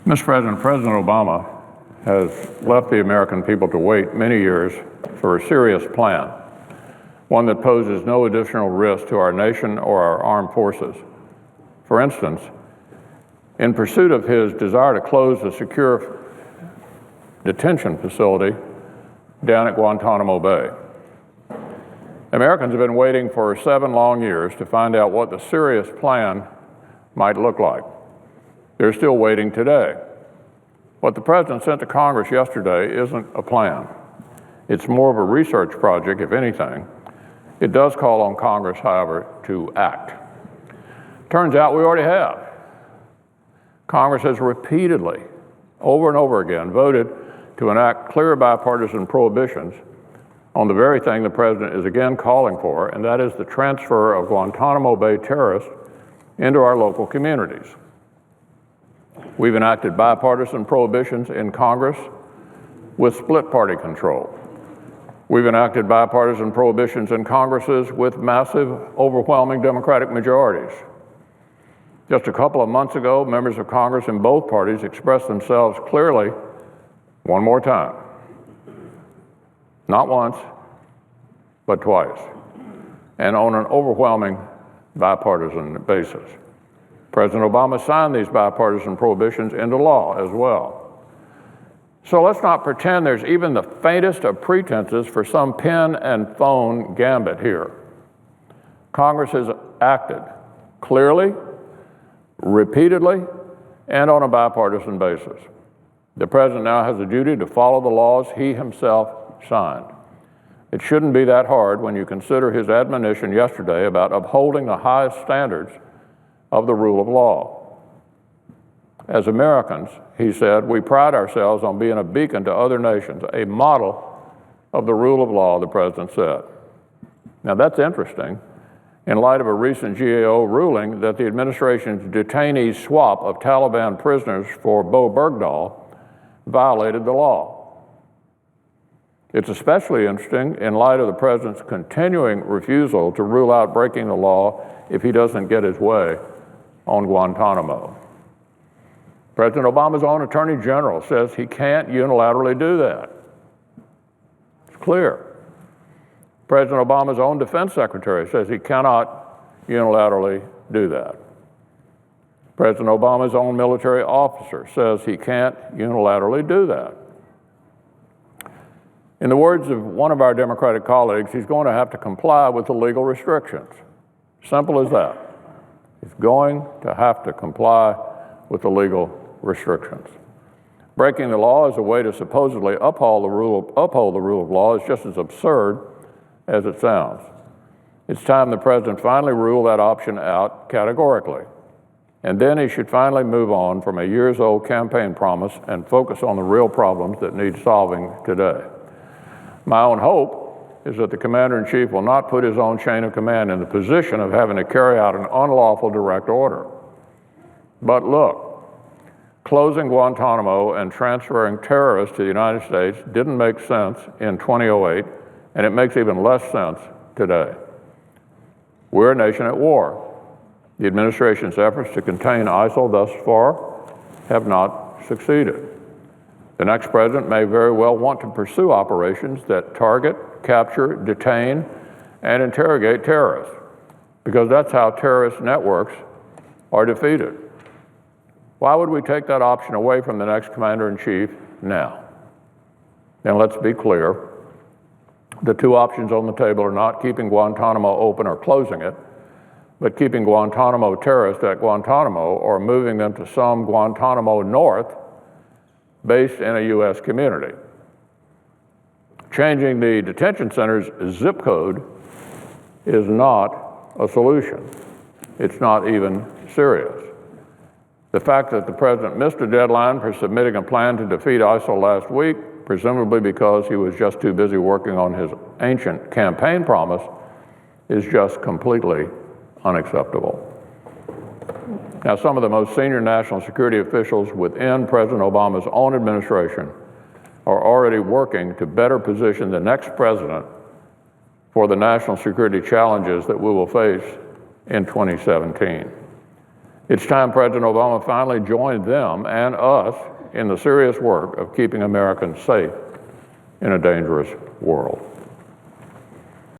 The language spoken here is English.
Mr. President, President Obama has left the American people to wait many years for a serious plan, one that poses no additional risk to our nation or our armed forces. For instance, in pursuit of his desire to close the secure detention facility down at Guantanamo Bay. Americans have been waiting for 7 long years to find out what the serious plan might look like. They're still waiting today. What the President sent to Congress yesterday isn't a plan. It's more of a research project, if anything. It does call on Congress, however, to act. Turns out we already have. Congress has repeatedly, over and over again, voted to enact clear bipartisan prohibitions on the very thing the President is again calling for, and that is the transfer of Guantanamo Bay terrorists into our local communities. We've enacted bipartisan prohibitions in Congress with split party control. We've enacted bipartisan prohibitions in Congresses with massive, overwhelming Democratic majorities. Just a couple of months ago, members of Congress in both parties expressed themselves clearly one more time. Not once, but twice, and on an overwhelming bipartisan basis. President Obama signed these bipartisan prohibitions into law as well. So let's not pretend there's even the faintest of pretenses for some pen and phone gambit here. Congress has acted clearly, repeatedly, and on a bipartisan basis. The President now has a duty to follow the laws he himself signed. It shouldn't be that hard when you consider his admonition yesterday about upholding the highest standards of the rule of law. As Americans, he said, we pride ourselves on being a beacon to other nations, a model of the rule of law, the President said. Now that's interesting in light of a recent GAO ruling that the administration's detainee swap of Taliban prisoners for Bo Bergdahl violated the law. It's especially interesting in light of the President's continuing refusal to rule out breaking the law if he doesn't get his way on Guantanamo. President Obama's own Attorney General says he can't unilaterally do that. It's clear. President Obama's own Defense Secretary says he cannot unilaterally do that. President Obama's own military officer says he can't unilaterally do that. In the words of one of our Democratic colleagues, he's going to have to comply with the legal restrictions. Simple as that. He's going to have to comply with the legal restrictions. Breaking the law as a way to supposedly uphold the rule of law is just as absurd as it sounds. It's time the President finally ruled that option out categorically. And then he should finally move on from a years-old campaign promise and focus on the real problems that need solving today. My own hope is that the Commander-in-Chief will not put his own chain of command in the position of having to carry out an unlawful direct order. But look, closing Guantanamo and transferring terrorists to the United States didn't make sense in 2008, and it makes even less sense today. We're a nation at war. The administration's efforts to contain ISIL thus far have not succeeded. The next president may very well want to pursue operations that target, capture, detain, and interrogate terrorists, because that's how terrorist networks are defeated. Why would we take that option away from the next commander-in-chief now? And let's be clear, the two options on the table are not keeping Guantanamo open or closing it, but keeping Guantanamo terrorists at Guantanamo or moving them to some Guantanamo North based in a U.S. community. Changing the detention center's zip code is not a solution. It's not even serious. The fact that the President missed a deadline for submitting a plan to defeat ISIL last week, presumably because he was just too busy working on his ancient campaign promise, is just completely unacceptable. Now, some of the most senior national security officials within President Obama's own administration are already working to better position the next president for the national security challenges that we will face in 2017. It's time President Obama finally joined them and us in the serious work of keeping Americans safe in a dangerous world.